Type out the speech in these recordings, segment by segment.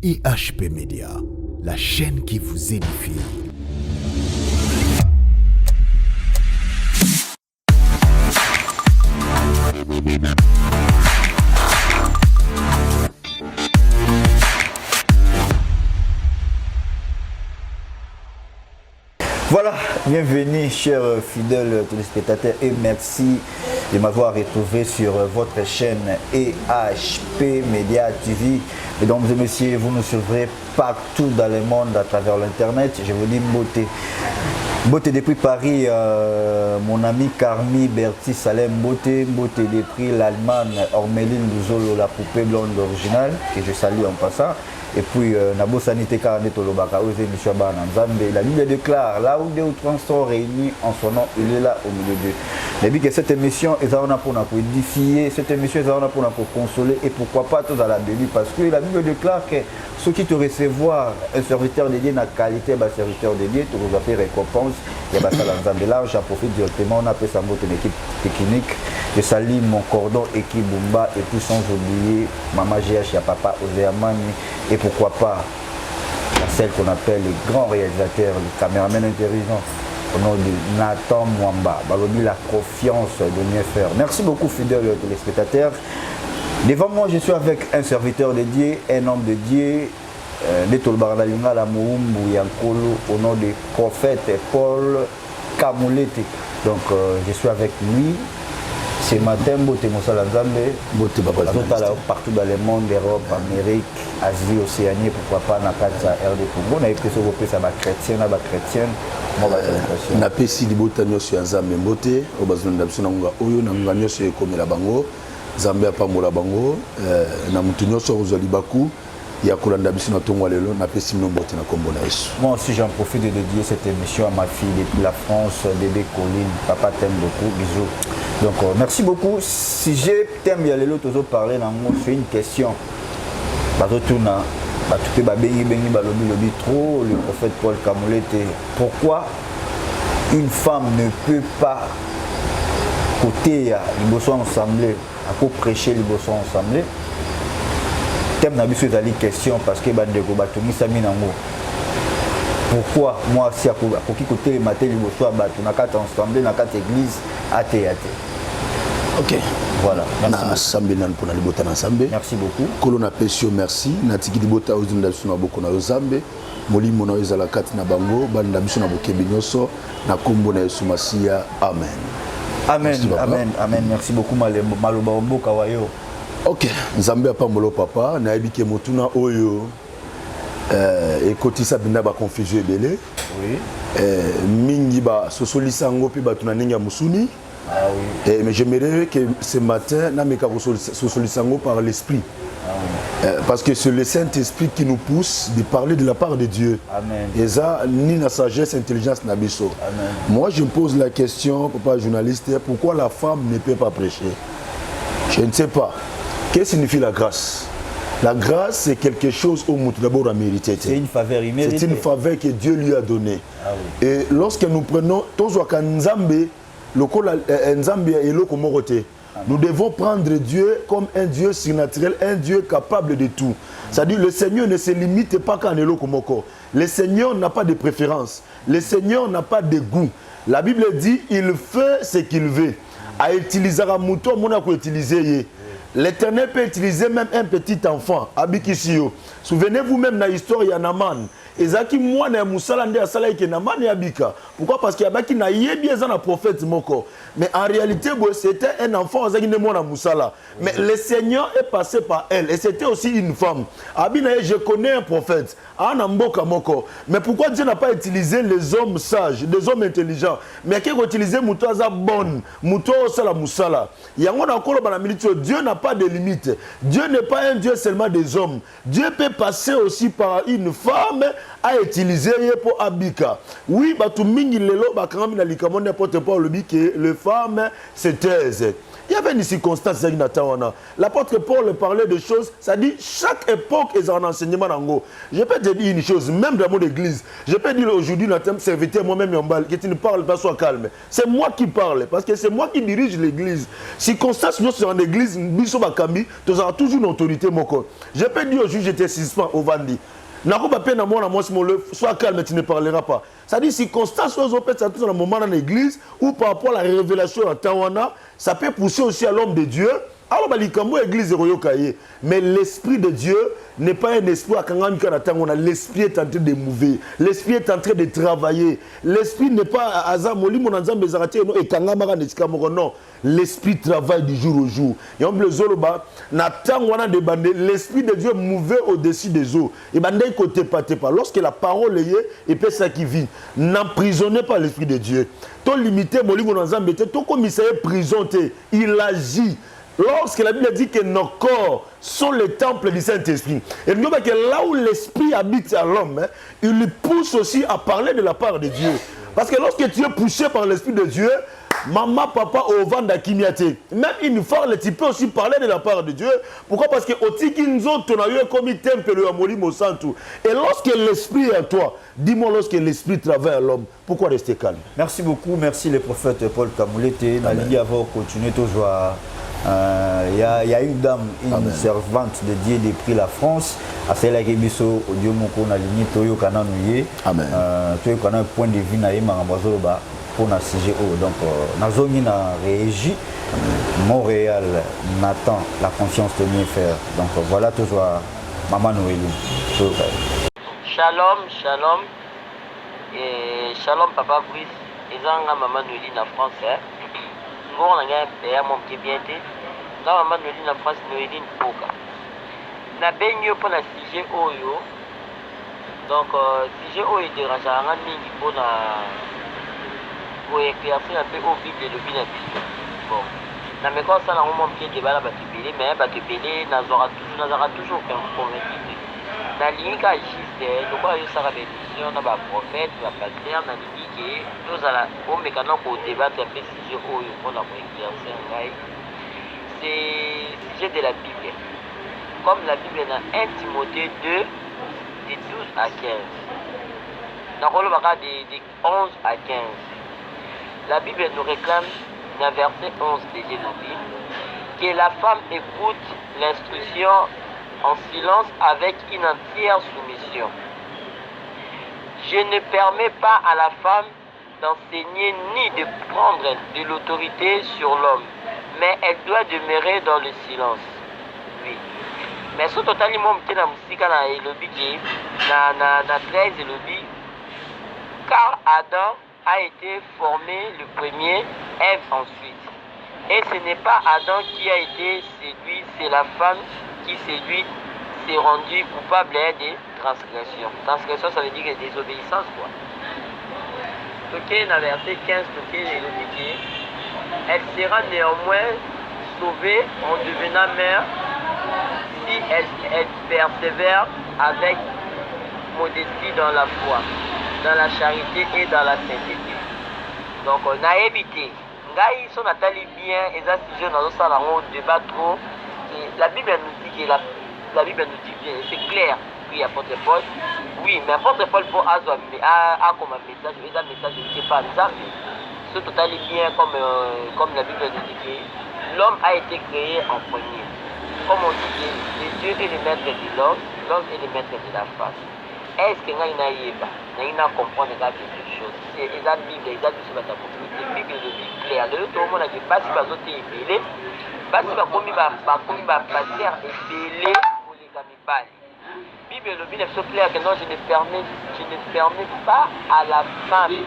IHP Média, la chaîne qui vous édifie. Voilà, bienvenue chers fidèles téléspectateurs et merci de m'avoir retrouvé sur votre chaîne IHP Média TV. Mesdames et messieurs, vous nous suivrez partout dans le monde à travers l'internet. Je vous dis beauté. Beauté depuis Paris, mon ami Carmi Berti Salem Beauté depuis l'Allemagne, Ormeline Luzolo, la poupée blonde originale, que je salue en passant. Et puis, Nabo Sanité Karane Tolobaka, aux émissions Bananzambe. La Bible déclare, là où deux ou trois sont réunis en son nom, il est là au milieu d'eux. Mais que cette émission est là pour nous édifier, cette émission est là pour nous consoler et pourquoi pas tous à la bénie. Parce que la Bible déclare que ceux qui te recevoir un serviteur de Dieu, la qualité d'un serviteur de Dieu, tu vous appelles récompense. Il y a ça dans Nzambe. Là, j'en profite directement, on appelle ça une équipe technique. Je salue mon cordon équipe Bumba et puis sans oublier Maman GH, ya Papa Ozeamani et pourquoi pas celle qu'on appelle les grands réalisateurs, les caméramans intelligents au nom de Nathan Mwamba. Balobi la confiance de mieux faire. Merci beaucoup fidèles téléspectateurs. Devant moi, je suis avec un serviteur de Dieu, un homme de Dieu, Netolbarnalinga la Moumbu Yankolo au nom du prophète Paul Kamulete. Donc je suis avec lui. Ce matin, Bote Moussala Nzambe, partout dans le monde, Europe, Amérique, Asie, Océanie, pourquoi pas, dans le RD Congo. On a été sur ça va chrétien, na chrétienne. On a pesi di botanyo sur Nzambe Mbote, au bazon d'absona nga oyo na nganyo sur komela bango, Nzambe apamola bango, na mutunyo sur ozali baku. Il y a Kolanda Bissina Tongwalelo, n'a pas si nous botte na kombo na Yesu. Moi aussi j'en profite de dédier cette émission à ma fille depuis la France, bébé Colline. Papa t'aime beaucoup, bisous. Donc merci beaucoup. Si j'ai thème y a l'autre toujours parler dans moi, c'est une question. Bazotuna, batuke babengi bengi balobi lobi trop le prophète Paul Kamulete. Pourquoi une femme ne peut pas côté les bossons ensemble, à quoi prêcher les bossons ensemble? Thème n'a plus de question parce que bandeko batumi sami nango. Pourquoi moi si à côté les matin les bossons batu na carte ensemble na carte église athée. OK. Voilà. Na ensemble nan pour na libota ensemble. Merci beaucoup. Kolona pesio merci na tiki libota ozinda suna boko na Nzambe. Molimo na ezala kati na bango banda biso na bokembe nyoso na kombo na Yesu Masia. Amen. Amen. Amen. Amen. Merci beaucoup maloba omboka wayo. Ok, Nzambe apamolo papa, na ebike motuna oyo ekotisa binda ba confusion ebele. Oui. Mingi ba sosolisa ngo pe batuna ninga musuni. Ah oui. Mais j'aimerais que ce matin na meka sosolisa ngo par l'esprit. Ah oui. Parce que c'est le Saint-Esprit qui nous pousse de parler de la part de Dieu. Amen. Et ça, ni la sagesse, intelligence, nabiso. Amen. Moi, je me pose la question, papa journaliste, pourquoi la femme ne peut pas prêcher? Je ne sais pas. Qu'est-ce que signifie la grâce? La grâce, c'est quelque chose au monde d'abord à mériter. C'est une faveur imméritée. C'est une faveur que Dieu lui a donnée. Ah oui. Et lorsque nous prenons, nous devons prendre Dieu comme un Dieu surnaturel, un Dieu capable de tout. C'est-à-dire le Seigneur ne se limite pas qu'à Nelokomoko. Le Seigneur n'a pas de préférence. Le Seigneur n'a pas de goût. La Bible dit, il fait ce qu'il veut. À utiliser un mouton, on a utiliser. L'Éternel peut utiliser même un petit enfant. Abikisio. Souvenez-vous même de l'histoire de Naman. Ezaki moi na musala nde asala ke Naman ya bika. Pourquoi? Parce qu'il y a baki na yebi ezana prophète moko. Mais en réalité c'était un enfant ezaki ne mona musala. Mais le Seigneur est passé par elle et c'était aussi une femme. Abina je connais un prophète. Ana mboka moko. Mais pourquoi Dieu n'a pas utilisé les hommes sages, les hommes intelligents, mais qu'il a utilisé mutaza bonne, muto sala musala. Yango na kolo bana milito Dieu n'a pas de limite. Dieu n'est pas un Dieu seulement des hommes. Dieu peut passer aussi par une femme à utiliser pour abika. Oui, batu mingi lelo bakangami na likamone n'importe pas le bi que les femmes se taisent. Il y avait une circonstance. L'apôtre Paul parlait de choses, ça dit chaque époque est un enseignement d'ango. Je peux te dire une chose, même dans mon église, je peux dire aujourd'hui, notre serviteur, moi-même, que tu ne parles pas, sois calme. C'est moi qui parle, parce que c'est moi qui dirige l'église. Circonstance, nous sommes en église, nous sommes à Kambi, tu auras toujours une autorité, mon corps. Je peux dire aujourd'hui, j'étais suspens au Vandi. Sois calme, tu ne parleras pas. Ça dit circonstances, ça dans un moment dans l'église où par rapport à la révélation à Tawana, ça peut pousser aussi à l'homme de Dieu. Alors, l'église est mais l'esprit de Dieu n'est pas un esprit à Kangami. L'esprit est en train de mouver. L'esprit est en train de travailler. L'esprit n'est pas à Azamoli, mon ensemble et Kangama non. L'esprit travaille du jour au jour. Et on le zoloba, l'esprit de Dieu mouvait au-dessus des eaux. Et bandai côté pas. Lorsque la parole est, et puis ça qui vit. N'emprisonnez pas l'esprit de Dieu. Ton limité, mon ensemble, ton commissaire prison, il agit. Lorsque la Bible dit que nos corps sont les temples du Saint-Esprit, et nous voyons que là où l'Esprit habite à l'homme, il lui pousse aussi à parler de la part de Dieu. Parce que lorsque tu es poussé par l'Esprit de Dieu, maman, papa, au vent d'Akimiate, même une fois, tu peux aussi parler de la part de Dieu. Pourquoi? Parce que au Tikinzo, tu as eu comme temple à Molimo Santo. Et lorsque l'Esprit est à toi, dis-moi lorsque l'Esprit travaille à l'homme, pourquoi rester calme? Merci beaucoup, merci le prophète Paul Kamoulete. Nali avant continuer toujours à. Il y a une dame, une servante de Dieu depuis la France, à celle qui est au Dieu Moko na ligne Toyo Kananouye. Toyo Kanan point de vue na yema Amazoloba pour na CGO. Donc Nazoni na réagi. Montréal n'attend la confiance de mieux faire. Donc voilà toujours Maman Noélie. Shalom, shalom. Et shalom Papa Brice. Et zanga Maman Noélie na France. On a un mon qui bien été. Dans la maman de la France, Noéline Poka. Na baigné pour la CG Oyo. Donc, CG Oyo dérange à un mingi pour éclaircir un peu au Bible et le Bible. Bon. Na me quand ça, na mon qui débat là, batupélé, mais batupélé, n'aura toujours qu'un convaincu. Na ligne qui agisse, donc, il y a sa bénédiction, na prophète, na pasteur, na ligne qui nous allons au mécanisme pour débattre un peu sujet pour éclaircir un gars. C'est le sujet de la Bible. Comme la Bible dans 1 Timothée 2, de 12 à 15. Dans le bas de 11 à 15. La Bible nous réclame, dans verset 11 de Jésus, que la femme écoute l'instruction en silence avec une entière soumission. Je ne permets pas à la femme d'enseigner ni de prendre de l'autorité sur l'homme, mais elle doit demeurer dans le silence. Oui. Mais ce totalement qui na musika na elobi na 13 elobi, car Adam a été formé le premier, Ève ensuite. Et ce n'est pas Adam qui a été séduit, c'est la femme qui séduit s'est rendue coupable de transgression. Transgression, ça veut dire désobéissance, quoi. Ok, dans le verset 15, elle sera néanmoins sauvée en devenant mère si elle persévère avec modestie dans la foi, dans la charité et dans la sainteté. Donc, on a évité. Ngai, son atali bien, et ça, si je n'en sais pas, on débat trop. La Bible nous dit que la Bible nous dit bien, c'est clair. Oui, apôtre Paul. Oui, mais apôtre Paul pour a comme un message, et un message de Dieu par exemple. C'est totalement bien comme la Bible nous dit que l'homme a été créé en premier. Comme on dit, Dieu est le maître de l'homme est le maître de la femme. Est-ce que nous avons compris quelque chose? C'est la Bible, les Bible sur la Bible est claire. Le tout le monde a dit, pas si pas d'autres ébélés, pas si pas comme il va passer ébélé pour les gamibales. Bible le Bible est clair que non, je ne permets pas à la femme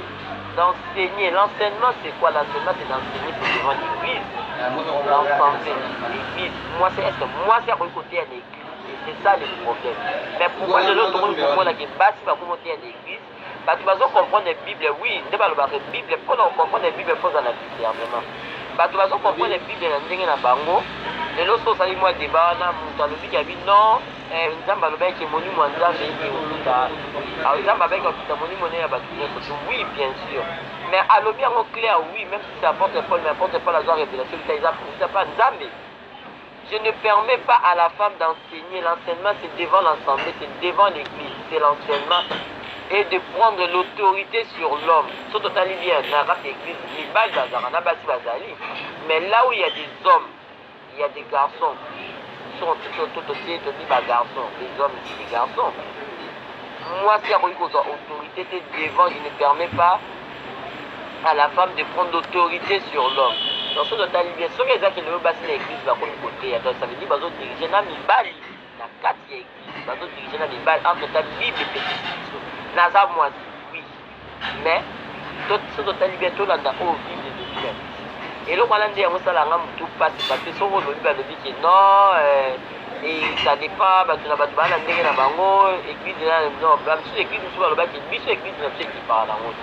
d'enseigner. L'enseignement, c'est quoi? L'enseignement, c'est d'enseigner pour devant l'église. L'enseigner l'église. Moi, c'est à côté à l'église. C'est ça le problème. Mais pourquoi de l'autre monde, pourquoi la base va commenter à l'église? Parce que vous comprendre la Bible, oui, ne pas le Bible, pour comprendre la Bible, il faut en discernement. Parce que vous comprendre la Bible, dans le bango, Les lots sont allés moi débat, dans le qui a dit non, Nzamba le bec est monu moi Nzamba et Outa. Alors Nzamba bec a monu monnaie à Batuné, oui, bien sûr. Mais à l'objet en clair, oui, même si ça apporte pas, mais apporte pas la joie révélation, ça pas Nzamba. Je ne permets pas à la femme d'enseigner. L'enseignement, c'est devant l'ensemble, c'est devant l'église, c'est l'enseignement. Et de prendre l'autorité sur l'homme. Ce total est bien, mais là où il y a des hommes, il y a des garçons. Ils sont tout aussi des garçons, des hommes et des garçons. Moi, si il y a autorité devant, je ne permets pas à la femme de prendre l'autorité sur l'homme. Dans ce total, bien sûr, les gens qui ne veulent pas l'église, ça veut dire qu'ils vont diriger dans les balles, dans 4 églises, ils vont diriger dans les balles, entre ta Bible et pétition. Naza, moi, oui. Mais, ce total, bientôt, là, dans la Bible de Dieu. Et là, on a dit à Moussa, là, tout passe, parce que son rôle, il dit que non, et ça dépend, parce que la bâtiment, la nègre, la bango, église, non, même si l'église, nous sommes là-bas, l'église, qui parle en haut.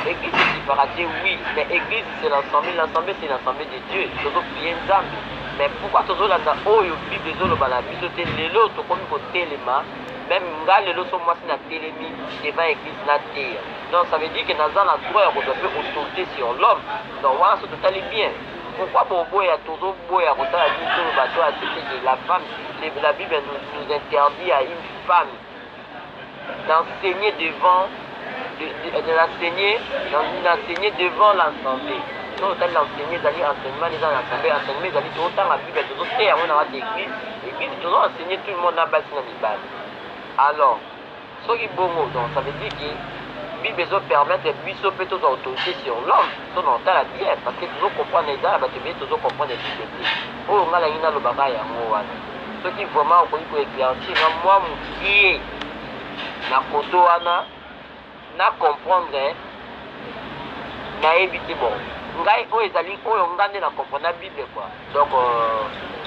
L'église est séparatée, oui, mais l'église c'est l'ensemble c'est l'ensemble de Dieu. Toujours prier Nzambe. Mais pourquoi toujours là dans oh yo Bible les autres la biso te lelo to comme côté les mains, même nga lelo so moi c'est na télémi devant l'église na terre. Donc ça veut dire que dans la droit on doit faire autorité sur l'homme. Donc voilà ça tout allait bien. Pourquoi bobo ya toujours boya comme ça la biso le bateau à ce que la femme la Bible nous interdit à une femme d'enseigner devant de l'enseigner devant l'assemblée. Donc, on a l'enseigner d'aller enseignement les gens l'assemblée, enseigner d'aller autant la Bible, toujours faire on a l'église, l'église toujours enseigner tout le monde à base dans les bases. Alors, ce qui est bon, donc ça veut dire que la Bible doit permettre de puisser peut-être autorité sur l'homme, son entend la bière, parce que toujours comprendre les gens, tu veux toujours comprendre les Bibles. Oh, on a la ina le bagay à moi. Ce qui vraiment on peut éclaircir, moi, mon pied, na koto ana, na comprendre na éviter bon ngai oyo ezali oyo ngande na comprendre la Bible quoi. Donc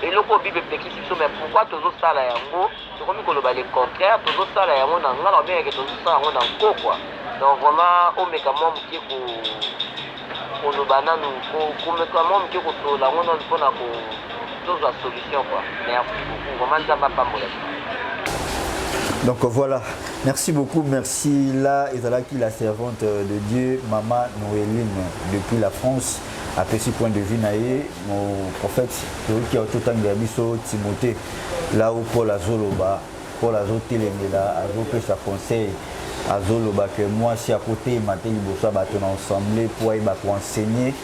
eloko Bible pekisi so mais pourquoi toujours ça la yango tokomi koloba le contraire toujours ça la yango na ngala bien que toujours ça yango na ko quoi. Donc vraiment o meka mo mki ko koloba nanu ko meka mo mki ko to la ngona mpona ko toujours la solution quoi. Merci beaucoup vraiment ça va pas mourir. Donc voilà, merci beaucoup, merci là, Ezalaki, la servante de Dieu, Maman Noéline, depuis la France, à petit point de vue, mon prophète, qui a tout le temps Timothée, là où Paul Azoloba, Paul Azotelemela, Azopé sa conseil, Azoloba, que moi, si à côté, Maté Libosa, ton ensemble, pour enseigner,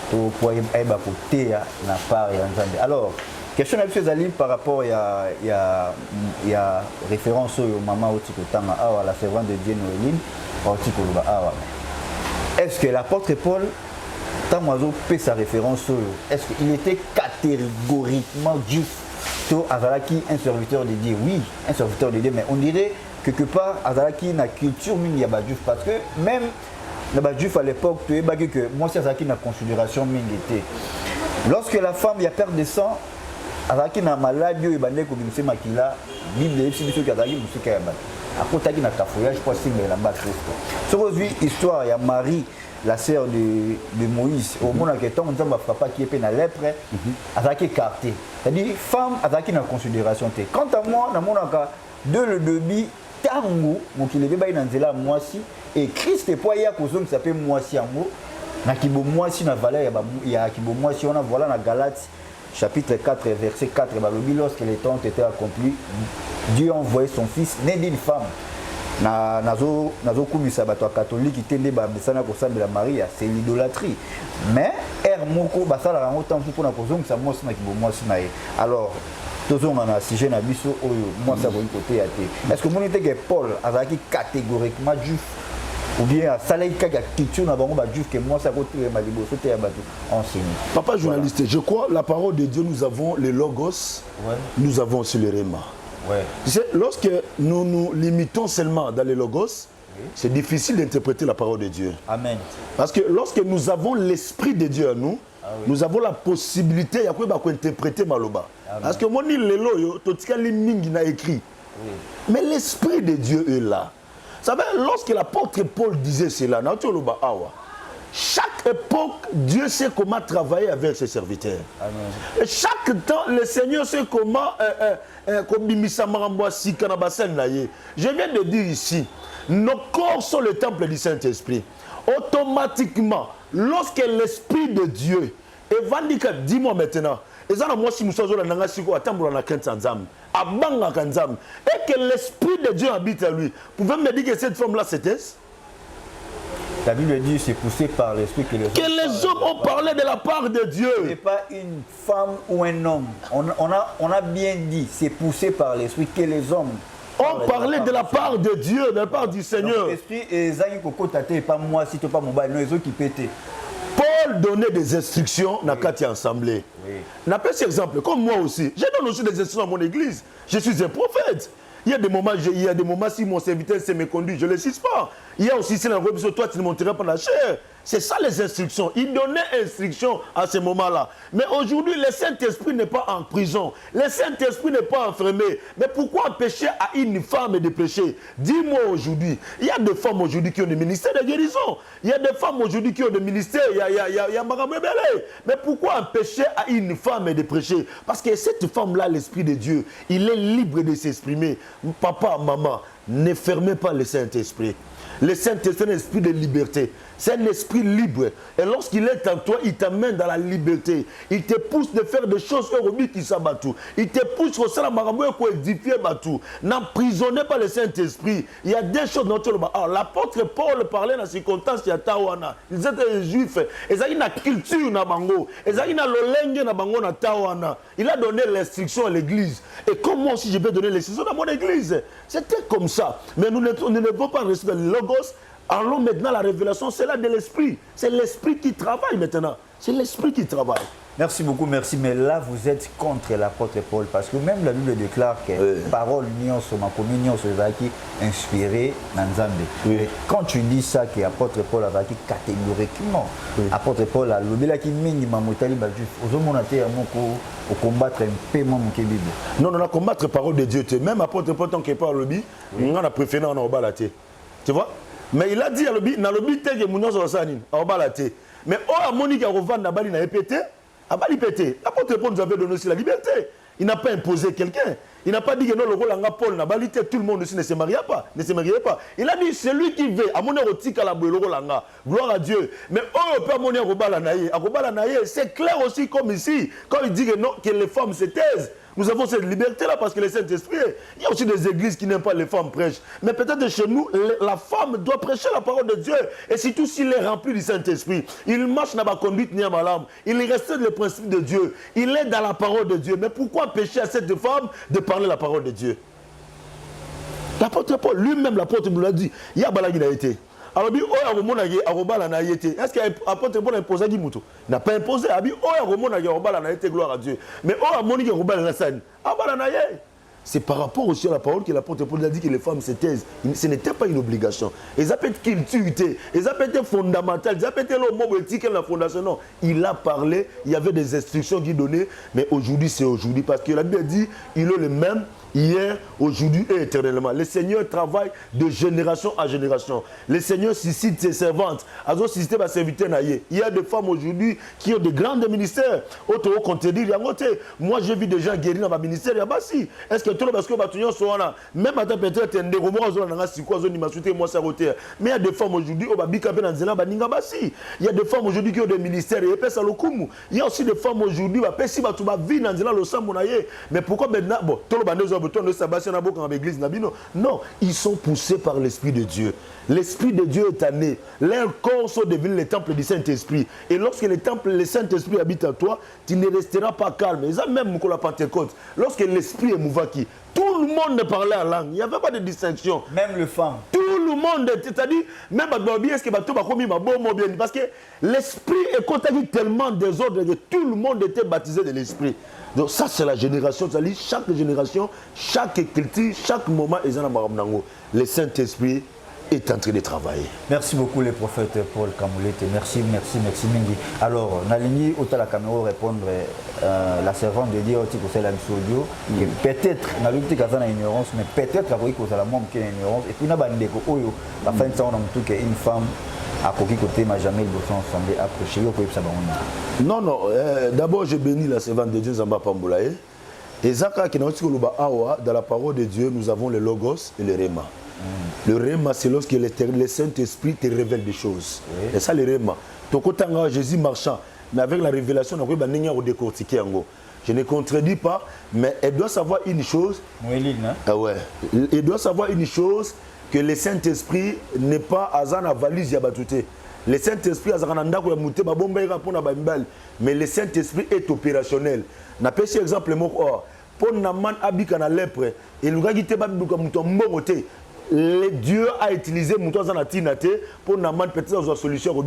pour côté, na part et ensemble. Alors, question à M. par rapport à la référence au maman Otikotanga, à la servante de Dieu Noéline, est-ce que l'apôtre Paul, tant que sa référence, est-ce qu'il était catégoriquement juif, Azalaki un serviteur de Dieu? Oui, un serviteur de Dieu, mais on dirait quelque part Azalaki une culture mingi juif, parce que même les juifs à l'époque, tu es que moi c'est Azalaki une considération mingi. Lorsque la femme y a perte de sang, Azaki na maladie et bandé ko bimse makila Bible epsi biso kazaki musika ya bato akotaki na kafouillage pour signer la base Christ. Ce aujourd'hui histoire ya Marie la sœur de Moïse au moment que tant nzamba papa qui est pe na lèpre azaki écarté. C'est-à-dire femme azaki na considération té. Quant à moi na monaka de le demi tango mokile be na nzela mwasi et Christ pour ya kozong s'appelle mwasi yango na kibo mwasi na valeur ya kibo mwasi on a voilà na Galates chapitre 4, verset 4, lorsque les temps étaient accomplis, Dieu a envoyé son fils, né d'une femme. Nazo kumisa bato catholique qui tende ba besana ko sambela Maria, c'est l'idolâtrie. Mais moko basala rango tant pour na kozong sa mos na kibo mos na. Alors toujours on a sujet na biso oyo moi ça vont côté ya té. Est-ce que mon était que Paul azaki catégoriquement juif ou bien ça là il y a culture na bango ba juif que moi ça côté ma liboso té ya bato enseigné. Papa journaliste, voilà. Je crois la parole de Dieu, nous avons les logos, ouais. Nous avons aussi le réma. Ouais. Lorsque nous nous limitons seulement dans les logos, oui. C'est difficile d'interpréter la parole de Dieu. Amen. Parce que lorsque nous avons l'esprit de Dieu en nous, oui. Nous avons la possibilité d'interpréter Maloba. Amen. Parce que moi, n'a écrit. Oui. Mais l'esprit de Dieu est là. Vous savez, lorsque l'apôtre Paul disait cela, chaque époque, Dieu sait comment travailler avec ses serviteurs. Amen. Et chaque temps, le Seigneur sait comment je viens de dire ici, nos corps sont le temple du Saint-Esprit. Automatiquement, lorsque l'Esprit de Dieu, dis-moi maintenant, et que l'Esprit de Dieu habite à lui, vous pouvez me dire que cette femme-là c'était? La Bible dit c'est poussé par l'Esprit que les hommes ont parlé de la part de Dieu. Ce n'est pas une femme ou un homme. On a bien dit, c'est poussé par l'Esprit que les hommes ont parlé de la part de Dieu, de la part du Seigneur. L'Esprit est pas moi, si tu pas mon bail, non, ils ont qui pété. Paul donnait des instructions dans la assemblée. N'a pas cet exemple, comme moi aussi. Je donne aussi des instructions à mon église. Je suis un prophète. Il y a des moments, si mon serviteur s'est méconduit, je ne le cite pas. Il y a aussi, si la religion, toi, tu ne monteras pas la chair. C'est ça les instructions. Il donnait instruction à ce moment-là. Mais aujourd'hui, le Saint-Esprit n'est pas en prison. Le Saint-Esprit n'est pas enfermé. Mais pourquoi empêcher à une femme de pécher? Dis-moi aujourd'hui, il y a des femmes aujourd'hui qui ont des ministères de guérison. Il y a des femmes aujourd'hui qui ont des ministères. Il y a Maramé Belé. Mais pourquoi empêcher à une femme de prêcher? Parce que cette femme-là, l'Esprit de Dieu, il est libre de s'exprimer. Papa, maman, ne fermez pas le Saint-Esprit. Le Saint-Esprit est un esprit de liberté. C'est un esprit libre. Et lorsqu'il est en toi, il t'amène dans la liberté. Il te pousse de faire des choses qui s'abattent. Il te pousse au sein de édifier Batou. N'emprisonnez pas le Saint-Esprit. Il y a des choses dans notre... Alors, l'apôtre Paul parlait dans la circonstance il y a Tawana. Ils étaient juifs. Ils avaient une culture na bango. Ils avaient une lolenge na bango na Tawana. Il a donné l'instruction à l'église. Et comme moi aussi, je vais donner l'instruction à mon église. C'était comme ça. Mais nous ne devons pas respecter le logos. Allons maintenant la révélation, c'est là de l'esprit. C'est l'esprit qui travaille maintenant. C'est l'esprit qui travaille. Merci beaucoup, merci. Mais là, vous êtes contre l'apôtre Paul parce que même la Bible déclare que parole nyonso, ma communion, c'est qui inspiré dans Nzambe. Quand tu dis ça, que l'apôtre Paul a dit catégoriquement, l'apôtre Paul a l'obéla qui mingi mamotali bajuf. Aux hommes on a été au combattre un peu mon Bible. Non, on a combattre parole de Dieu. Même apôtre Paul tant qu'il parle lobby, on a préféré en balaté. Tu vois? Mais il a dit à l'objet, dans l'objet, il y a des gens qui mais oh, Monique a revendu la balle, il a pété. A balle pété. L'apôtre Paul nous avait donné aussi la liberté. Il n'a pas imposé quelqu'un. Il n'a pas dit que non, le rôle en Paul n'a pas dit que tout le monde aussi ne se mariait pas. Il a dit celui qui veut, à mon érotique à la boue, le rôle en gloire à Dieu. Mais oh, peut mon érotique c'est clair aussi comme ici, quand il dit que non, que les femmes se taisent. Nous avons cette liberté-là parce que le Saint-Esprit, il y a aussi des églises qui n'aiment pas les femmes prêchent. Mais peut-être chez nous, la femme doit prêcher la parole de Dieu. Et surtout s'il est rempli du Saint-Esprit, il marche dans la conduite ni à ma lame. Il respecte le principe de Dieu. Il est dans la parole de Dieu. Mais pourquoi empêcher à cette femme de parler la parole de Dieu? L'apôtre Paul, lui-même, l'apôtre Paul l'a dit, il y a balagi il a été. Alors, est-ce que l'apôtre Paul a imposé à Gimoutou? Il n'a pas imposé. Gloire à Dieu. Mais c'est par rapport aussi à la parole que l'apôtre Paul a dit que les femmes se taisent. Ce n'était pas une obligation. Ils appellent culture, ils appellent fondamental, ils appellent le mot éthique la fondation. Non, il a parlé, il y avait des instructions qui donnaient, mais aujourd'hui c'est aujourd'hui. Parce que la Bible dit, il est le même hier, aujourd'hui et éternellement. Le Seigneur travaille de génération à génération. Le Seigneur suscite ses servantes. Il y a des femmes aujourd'hui qui ont de grands ministères. Moi j'ai vu des gens guéris dans ma ministère. Est-ce que tout le monde, parce que même à ta peut-être mais il y a des femmes aujourd'hui il y a des femmes aujourd'hui qui ont des ministères. Il y a aussi des femmes aujourd'hui mais pourquoi maintenant non, ils sont poussés par l'Esprit de Dieu. L'Esprit de Dieu est né. Leurs corps sont devenus les temples du Saint-Esprit. Et lorsque le Saint-Esprit habite en toi, tu ne resteras pas calme. Et ça même pour la Pentecôte. Lorsque l'Esprit est mouvaki, tout le monde parlait en langue. Il n'y avait pas de distinction. Même les femmes. Tout le monde, c'est-à-dire, même parce que l'Esprit est contaminé tellement des ordres que tout le monde était baptisé de l'Esprit. Donc ça c'est la génération, c'est-à-dire chaque génération, chaque culture, chaque moment, le Saint-Esprit est en train de travailler. Merci beaucoup le prophète Paul Kamoulete. Merci Mingi. Alors, Nalini, au la caméra répondre la servante de dire que c'est la audio, peut-être, on a vu que c'est une ignorance, mais peut-être que c'est la même qui est une ignorance. Et puis, on a dit que la fin de ça, on a une femme à Koki côté m'a jamais le ensemble approcher au ça va. Non, non, d'abord je bénis la servante de Dieu Zamba Pambolaye. Et Zaka qui dans la parole de Dieu, nous avons le Logos et le Réma. Le Réma, c'est lorsque le Saint-Esprit te révèle des choses. Oui. Et ça, le Réma. Jésus marchand, mais avec la révélation, on va décortiquer. Je ne contredis pas, mais elle doit savoir une chose. Ah ouais. Elle doit savoir une chose, que le Saint-Esprit n'est pas à la valise Yabatouté. Le Saint-Esprit mais le Saint-Esprit est opérationnel. Na pêché exemple pour naman abika na lèpre et le Dieu a utilisé pour naman peut-être une solution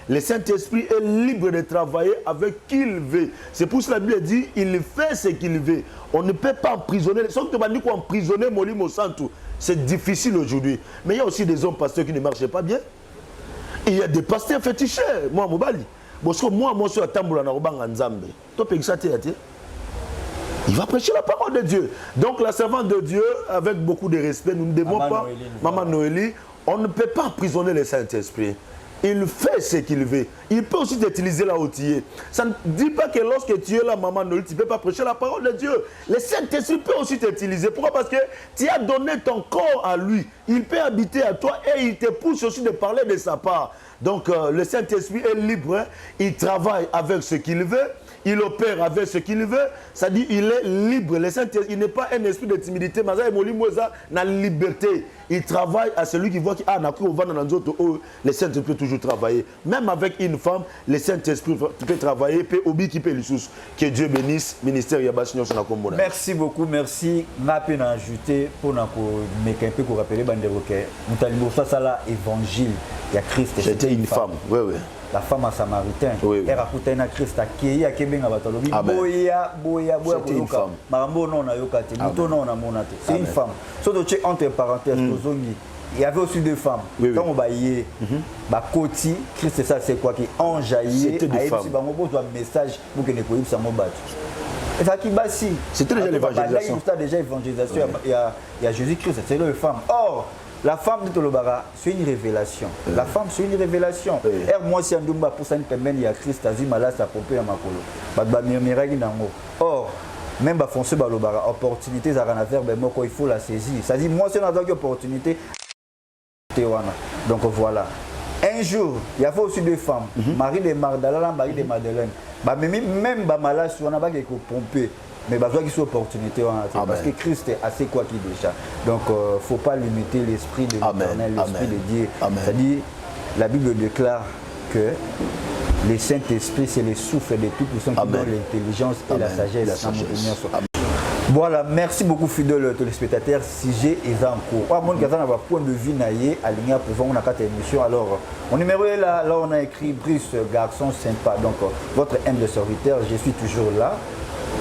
le Saint-Esprit est libre de travailler avec qui il veut. C'est pour cela que la Bible dit il fait ce qu'il veut. On ne peut pas emprisonner. Sauf que tu as emprisonner Molimo Santo. C'est difficile aujourd'hui. Mais il y a aussi des hommes pasteurs qui ne marchent pas bien. Il y a des pasteurs féticheurs. Moi, je suis à Tamboula, il va prêcher la parole de Dieu. Donc la servante de Dieu, avec beaucoup de respect, nous ne devons pas, Maman Noélie, on ne peut pas emprisonner le Saint-Esprit. Il fait ce qu'il veut. Il peut aussi t'utiliser là où tu es. Ça ne dit pas que lorsque tu es là, Maman Noélie, tu ne peux pas prêcher la parole de Dieu. Le Saint-Esprit peut aussi t'utiliser. Pourquoi? Parce que tu as donné ton corps à lui. Il peut habiter à toi et il te pousse aussi de parler de sa part. Donc le Saint-Esprit est libre. Hein? Il travaille avec ce qu'il veut. Il opère avec ce qu'il veut, c'est-à-dire il est libre. Le Saint-Esprit, il n'est pas un esprit de timidité, mais il a la liberté. Il travaille à celui qui voit que le Saint-Esprit peut toujours travailler. Même avec une femme, le Saint-Esprit peut travailler, peut oublier qui peut le sous. Que Dieu bénisse, ministère Yabassignon Sonakombona. Merci beaucoup, merci. Je vais ajouter pour nous rappeler ça là évangile. Il y a Christ. J'étais une femme, oui, oui. La femme à Samaritain, elle a écouté un Christ qui a une c'est une femme. Sauf que entre parenthèses, il y avait aussi deux femmes. Quand on baillait, Koti, Christ, ça c'est quoi qui enjaillait. C'était des femmes. Message pour que les coïbs s'en battent. C'était déjà l'évangélisation. Il y a Jésus-Christ, c'est une femme. Or, la femme de Tolobara, c'est une révélation. La femme, c'est une révélation. Et moi, si on pour ça, il y a Christ, Azimala, ça pompe à Makolo. Or, même François Balobara, opportunité, il faut la saisir. Ça dit, moi, si on a une opportunité, donc voilà. Un jour, il y avait aussi deux femmes, Marie de Magdalene, Marie de Madeleine. Même Malade, on a pas pompé. Mais il y a une opportunité parce que Christ est assez quoi qu'il déjà. Donc il ne faut pas limiter l'esprit de l'Éternel, l'esprit de Dieu. C'est-à-dire, la Bible déclare que le Saint-Esprit, c'est le souffle de tout puissant qui donne l'intelligence et la sagesse. Voilà, merci beaucoup fidèles téléspectateurs. Sujet est en cours. Moi, je vais avoir point de vue aligné pour on a 4 émissions. Alors, mon numéro est là, on a écrit Brice, garçon sympa. Donc, votre humble serviteur, je suis toujours là.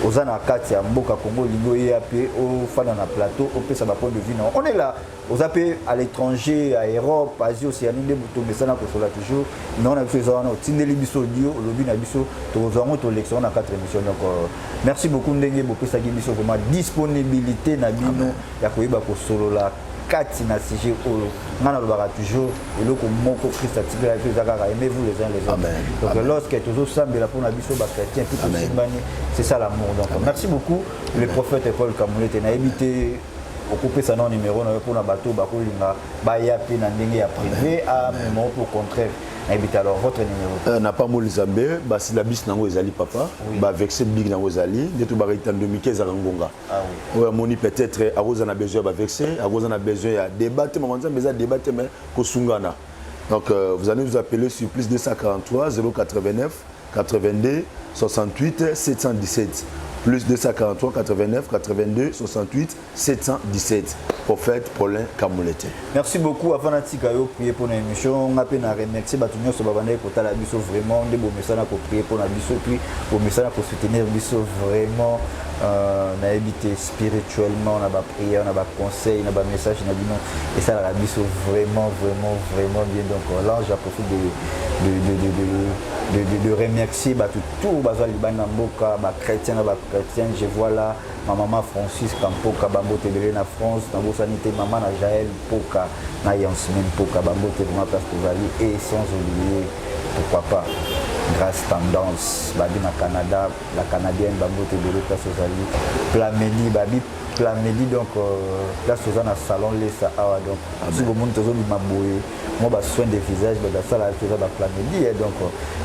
Aux Anakati, à Mboka Congo, l'Ingoyapé, au Fana plateau, au Pesa point de vue. On est là, aux AP à l'étranger, à Europe, Asie, Océanie, des boutons, mais ça n'a pas toujours. Non, on a fait ça, on a Tindeli Bissodio, le Lobby Nabiso, tous les élections, on a 4 émissions. Donc, merci beaucoup, Ndenge, beaucoup, ça Biso, pour ma disponibilité, Nabino, Yakoïba, pour solo là. Kati na CG on a toujours et le moko Christ a tiré aimez-vous les uns les autres. Donc lorsque toujours semble la pour nabiso ba chrétien tout c'est ça l'amour. Donc merci beaucoup le prophète Paul Kamulete na évité occuper ça non numéro pour na bateau ba ko linga ba ya pe na ndenge ya privé à moment pour contraire. Alors, votre numéro n'a pas moulu Zambé, si la bis nango ezali papa, avec ce big nango ezali, de tout barré en 2015 à Rangonga. Oui, moni peut-être à Rosa a besoin de vexer, à Rosa a besoin de débattre, mais on a besoin de débattre mais Kosungana. Donc vous allez nous appeler sur plus 243 089 82 68 717. Plus 243 89 82 68 717. Prophète Paulin Kamulete. Merci beaucoup. Avant de prier pour l'émission, on a remercié Batunio Sobabane pour la biso vraiment des beaux messages pour prier pour la biso puis pour messages pour soutenir biso vraiment on a évité spirituellement, on a pas prière, on a pas conseil, on a pas message, on a dit non et ça la biso vraiment bien. Donc là j'ai profité de remercier tout bazal libana mboka ba chrétien je vois là ma maman Francis Campo Kabambo Tebele na France na Sanité Maman na Jaël Poka na Yansmin Poka Bambote de ma place Tovali et sans oublier pourquoi pas Grâce Tendance Babi na Canada la Canadienne Bambote de place Tovali Plamedi Babi Plamedi donc place Tovali na salon Lesa Awa donc si vous montez au Maboué moi bah soin des visages bah ça là Tovali ba Plamedi et donc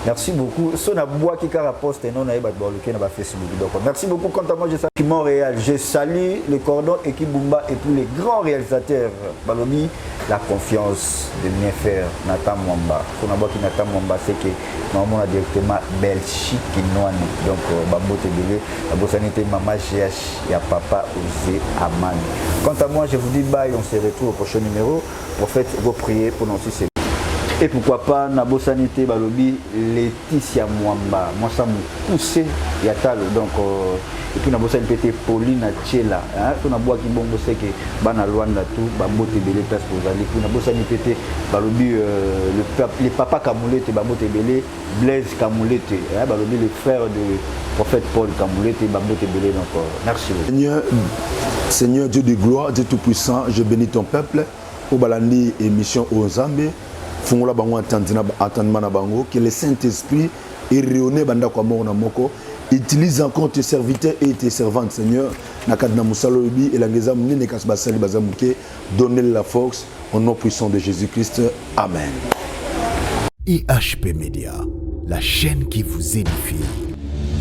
merci beaucoup son a bois qui car poste non na ba le na ba Facebook donc merci beaucoup quant à moi je salue Montréal je salue le cordon équipe Bumba et tous les grands réalisateurs Balobi la confiance de bien faire Nathan Mwamba on a bois qui Nathan Mwamba c'est que normalement on a directement Belgique Noani donc Bambote Belé la Bossanité Maman GH ya papa Osé Aman quant à moi je vous dis bye on se retrouve au prochain numéro pour faire vos prières pour nous aussi et pourquoi pas Nabo Sanité Balobi Laetitia Mwamba moi ça me poussé Yatalo donc et puis Nabo Sanité Pauline Tchela hein on a bois qui bon c'est que bana Luanda tout Bambote Belé place pour aller puis Nabo Sanité Balobi le papa Kamoulete Bambote Belé Blaise Kamoulete hein Balobi le frère de prophète Paul Kamoulete Bambote Belé donc merci Seigneur Dieu de gloire Dieu tout puissant je bénis ton peuple au balandi émission aux Zambie fungola bango attendement na bango que le Saint-Esprit est rayonné banda kwa mona moko utilise encore tes serviteurs et tes servantes Seigneur nakadna musalobi et la ngeza munene kasbasali bazamuke donner la force au nom puissant de Jésus-Christ amen. IHP Média, la chaîne qui vous édifie.